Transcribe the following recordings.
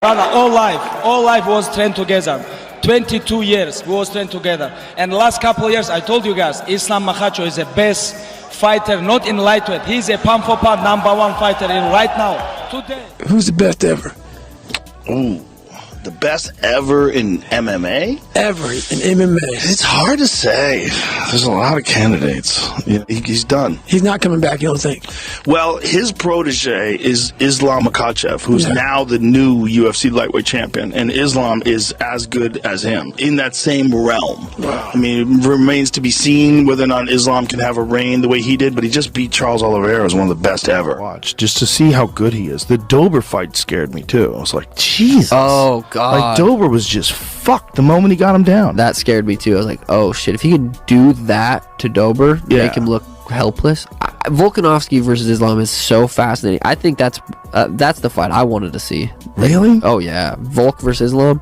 Brother, all life was trained together. 22 years we was trained together. And last couple of years, I told you guys, Islam Makhachev is the best fighter, not in lightweight. He's a pound for pound #1 fighter in right now, today. Who's the best ever? Ooh, the best ever in MMA? Ever in MMA. It's hard to say. There's a lot of candidates. Yeah, he's done. He's not coming back, you don't think? Well, his protege is Islam Makhachev, who's now the new UFC lightweight champion, and Islam is as good as him in that same realm. Wow. I mean, it remains to be seen whether or not Islam can have a reign the way he did, but he just beat Charles Oliveira as one of the best ever. Watch, just to see how good he is. The Dober fight scared me too. I was like, Jesus. Oh, God. Like, Dober was just fucked the moment he got him down. That scared me too. I was like, oh shit, if he could do that to Dober, make him look helpless. Volkanovski versus Islam is so fascinating. I think that's the fight I wanted to see. Really? Oh yeah, Volk versus Islam.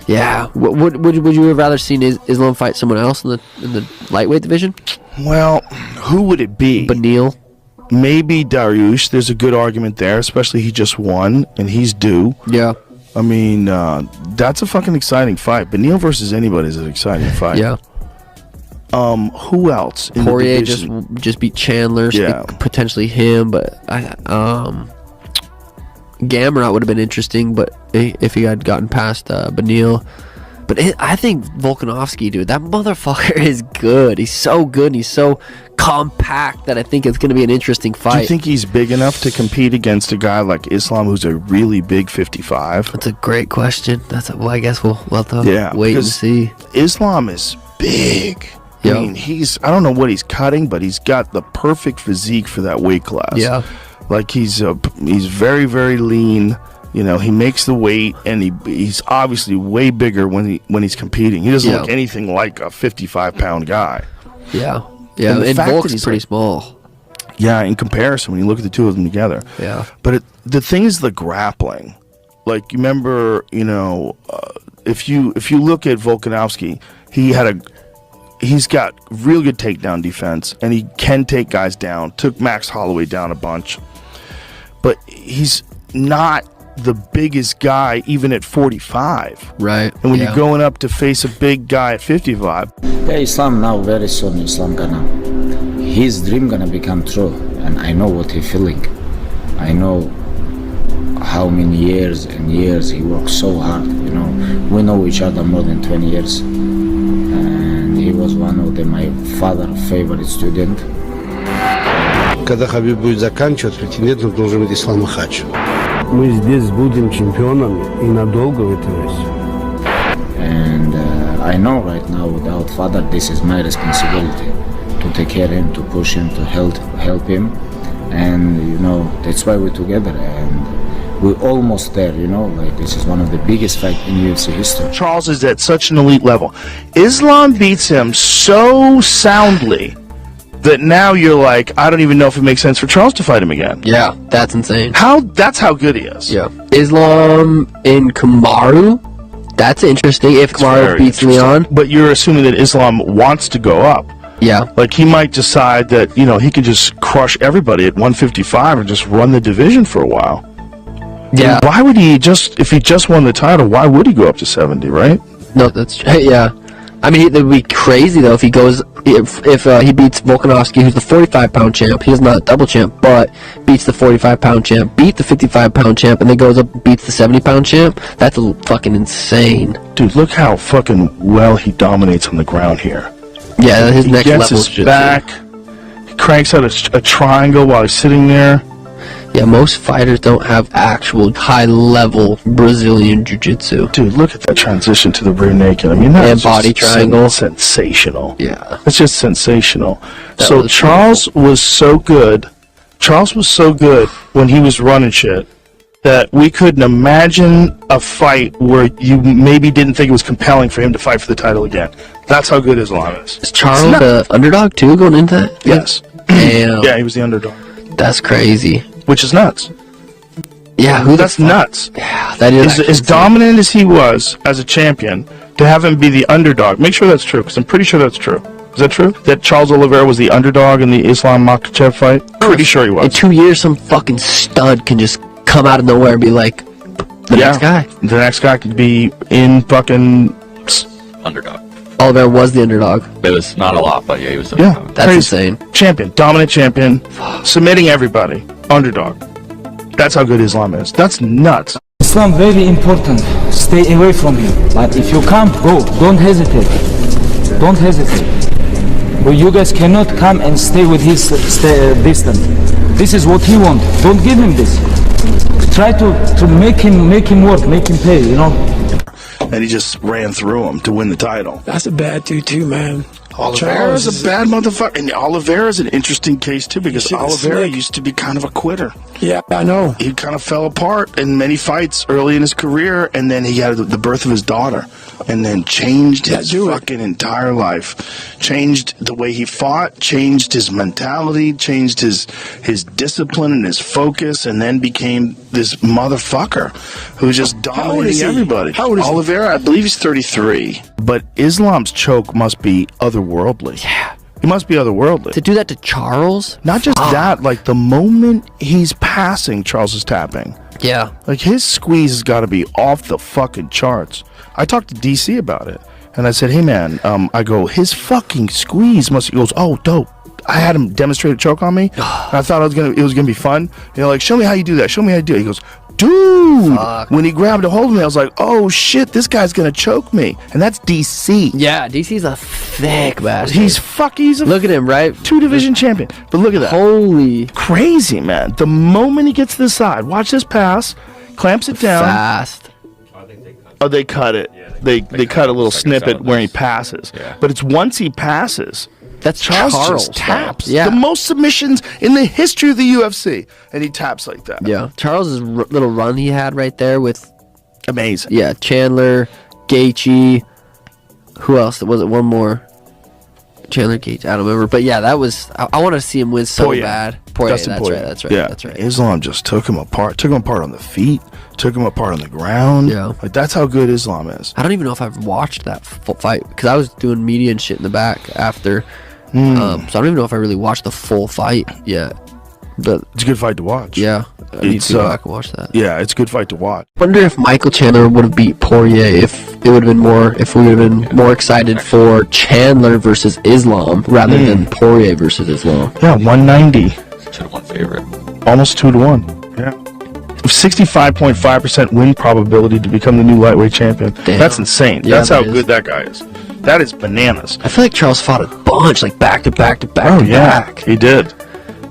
Yeah. Would you have rather seen Islam fight someone else in the lightweight division? Well, who would it be? Benil. Maybe Dariush. There's a good argument there, especially he just won and he's due. Yeah. I mean, that's a fucking exciting fight. Benil versus anybody is an exciting fight. Yeah. Who else? In Poirier the division? just beat Chandler. So Yeah. potentially him, but Gamrot would have been interesting, but if he had gotten past Benil. But I think Volkanovski, dude, that motherfucker is good. He's so good. And he's so compact that I think it's going to be an interesting fight. Do you think he's big enough to compete against a guy like Islam, who's a really big 55? That's a great question. Well, I guess we'll have to wait and see. Islam is big. Yep. I mean, I don't know what he's cutting, but he's got the perfect physique for that weight class. Yeah. Like he's very, very lean. You know, he makes the weight, and he's obviously way bigger when he's competing. He doesn't look anything like a 55-pound guy. Yeah. Yeah, and Volk's pretty small. Yeah, in comparison, when you look at the two of them together. Yeah. But the thing is the grappling. Like, you remember, if you look at Volkanovski, he's got real good takedown defense, and he can take guys down. Took Max Holloway down a bunch. But he's not the biggest guy even at 45. Right. And when you're going up to face a big guy at 55. Yeah, Islam now very soon his dream gonna become true, and I know what he's feeling. I know how many years and years he worked so hard. We know each other more than 20 years, and he was one of my father's favorite student. Когда Хабиб будет заканчивать, претендентом должен быть Ислам Макхачев. Мы здесь будем чемпионами и надолго в этом месте. And I know right now, without father, this is my responsibility to take care of him, to push him, to help him, and that's why we're together, and we're almost there. Like this is one of the biggest fights in UFC history. Charles is at such an elite level. Islam beats him so soundly that now you're like, I don't even know if it makes sense for Charles to fight him again. Yeah, that's insane. That's how good he is. Yeah. Islam in Kamaru? That's interesting if Kamaru beats Leon. But you're assuming that Islam wants to go up. Yeah. Like, he might decide that, he can just crush everybody at 155 and just run the division for a while. Yeah. And why would if he just won the title, why would he go up to 70, right? No, that's yeah. I mean, it would be crazy though if he goes if he beats Volkanovski, who's the 45-pound champ. He's not a double champ, but beats the 45-pound champ, beat the 55-pound champ, and then goes up and beats the 70-pound champ. That's fucking insane. Dude, look how fucking well he dominates on the ground here. Yeah, his next level. He gets his back. He cranks out a triangle while he's sitting there. Yeah, most fighters don't have actual high-level Brazilian jiu-jitsu. Dude, look at that transition to the rear naked. I mean, that's body triangle. Sensational. Yeah. It's just sensational. So Charles was so good. Charles was so good when he was running shit that we couldn't imagine a fight where you maybe didn't think it was compelling for him to fight for the title again. That's how good Islam is. Is Charles the underdog too going into that? Yes. Damn. Yeah, he was the underdog. That's crazy. Which is nuts. Yeah, that's nuts. Yeah, that is as dominant as he was as a champion, to have him be the underdog. Make sure that's true, because I'm pretty sure that's true. Is that true? That Charles Oliveira was the underdog in the Islam Makhachev fight? Pretty sure he was. In 2 years, some fucking stud can just come out of nowhere and be like, The next guy. The next guy could be in fucking Underdog. Oliveira was the underdog. It was not a lot, but yeah, he was the Yeah, That's insane. champion, dominant champion, submitting everybody, underdog. That's how good Islam is. That's nuts. Islam very important. Stay away from him. But if you can't go, don't hesitate. Don't hesitate. Well, you guys cannot come and stay with his distance. This is what he wants. Don't give him this. Try to make him work, make him pay. You know. And he just ran through him to win the title. That's a bad dude too, man. Oliveira's a bad motherfucker. And Oliveira's an interesting case, too, because Shit is Oliveira slick. used to be kind of a quitter. Yeah, I know. He kind of fell apart in many fights early in his career, and then he had the birth of his daughter, and then changed his fucking entire life. Changed the way he fought, changed his mentality, changed his discipline and his focus, and then became this motherfucker who's just dominating everybody. How old is he? Oliveira, I believe he's 33. But Islam's choke must be otherworldly. Yeah. He must be otherworldly. To do that to Charles? Not just that, like the moment he's passing, Charles is tapping. Yeah. Like his squeeze has got to be off the fucking charts. I talked to DC about it, and I said, "Hey man, I go, his fucking squeeze must." He goes, "Oh, dope." I had him demonstrate a choke on me. And I thought it was gonna be fun. You know, like, show me how you do that. Show me how you do it. He goes, dude. When he grabbed a hold of me, I was like, oh shit, this guy's gonna choke me. And that's DC. Yeah, DC's a thick bastard. He's a look at him, right? 2-division champion. But look at that. Holy crazy, man. The moment he gets to the side, watch this pass, clamps it down. Fast. Oh, they cut it. They cut a little snippet where he passes. Yeah. But it's once he passes. That's Charles just though. taps. Yeah. The most submissions in the history of the UFC. And he taps like that. Yeah. Charles's little run he had right there with... Amazing. Yeah, Chandler, Gaethje. Who else? Was it one more? Chandler, Gaethje. I don't remember. But yeah, that was... I want to see him win so bad. Poirier, that's right. Yeah. That's right. Islam just took him apart. Took him apart on the feet. Took him apart on the ground. Yeah. Like, that's how good Islam is. I don't even know if I've watched that fight because I was doing media and shit in the back after. So I don't even know if I really watched the full fight yet. But it's a good fight to watch. Yeah, I need to go back and watch that. Yeah, it's a good fight to watch. Wonder if Michael Chandler would have beat Poirier if we would have been more excited for Chandler versus Islam rather than Poirier versus Islam. Yeah, 190. 2-1 favorite. Almost 2-1. Yeah. 65.5% win probability to become the new lightweight champion. Damn. That's insane. Yeah, That's how that is. good that guy is. That is bananas. I feel like Charles fought a bunch, like back to back to back to back. He did.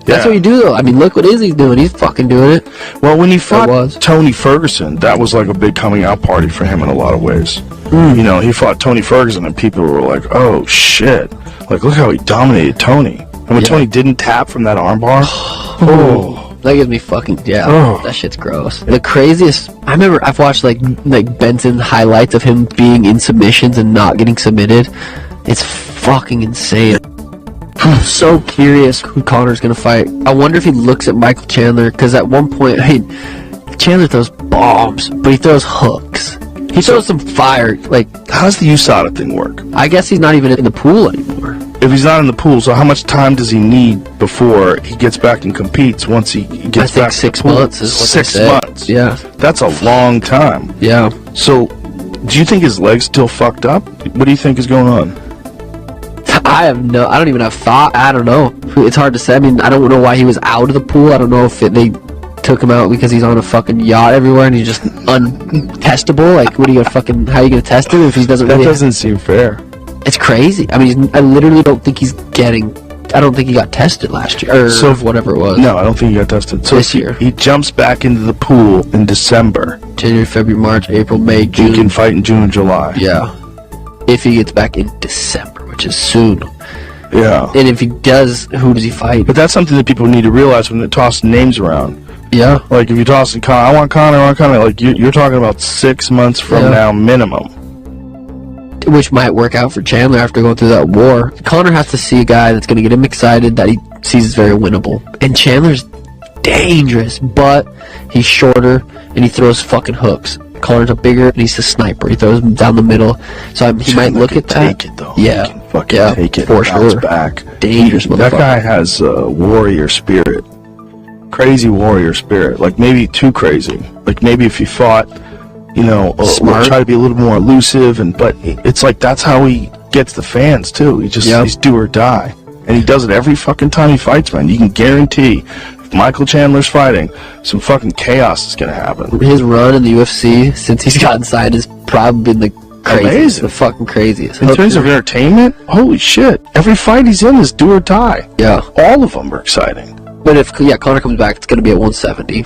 That's what you do, though. I mean, look what Izzy's doing. He's fucking doing it. Well, when he fought Tony Ferguson, that was like a big coming out party for him in a lot of ways. You know, he fought Tony Ferguson, and people were like, "Oh shit! Like, look how he dominated Tony." And when Tony didn't tap from that armbar, that gives me fucking that shit's gross. The craziest. I remember I've watched like Benson highlights of him being in submissions and not getting submitted. It's fucking insane. I'm so curious who Connor's gonna fight. I wonder if he looks at Michael Chandler because at one point, Chandler throws bombs, but he throws hooks. He throws some fire. Like, how does the USADA thing work? I guess he's not even in the pool anymore. If he's not in the pool, so how much time does he need before he gets back and competes? Once he gets back, 6 to the pool? months is what 6 they say. months. Yeah, that's a long time. Yeah. So, do you think his leg's still fucked up? What do you think is going on? I don't even have thought. I don't know. It's hard to say. I mean, I don't know why he was out of the pool. I don't know if they took him out because he's on a fucking yacht everywhere and he's just untestable. Like, what are you gonna how are you gonna test him if he doesn't? That doesn't seem fair. It's crazy. I mean, I literally don't think he's getting. I don't think he got tested last year or whatever it was. No, I don't think he got tested. So this year, he jumps back into the pool in December. January, February, March, April, May, June. He can fight in June and July. Yeah, if he gets back in December, which is soon. Yeah. And if he does, who does he fight? But that's something that people need to realize when they're tossing names around. Yeah. Like, if you're tossing Conor, I want Conor, like, you're talking about 6 months from now minimum. Which might work out for Chandler after going through that war. Conor has to see a guy that's going to get him excited that he sees is very winnable. And Chandler's dangerous, but he's shorter and he throws fucking hooks. Connor's a bigger and he's a sniper. He throws them down the middle. So he might look at that. Take it, though. Yeah. He can fucking take it. For Bounce sure. back. Dangerous motherfucker. That guy has warrior spirit. Crazy warrior spirit. Like, maybe too crazy. Like, maybe if he fought you know, Smart. try to be a little more elusive, but it's like that's how he gets the fans too. He's do or die, and he does it every fucking time he fights, man. You can guarantee if Michael Chandler's fighting, some fucking chaos is gonna happen. His run in the UFC since he's gotten signed has probably been the craziest, Amazing. the fucking craziest. In terms of entertainment, holy shit! Every fight he's in is do or die. Yeah. All of them are exciting. But if Conor comes back, it's gonna be at 170.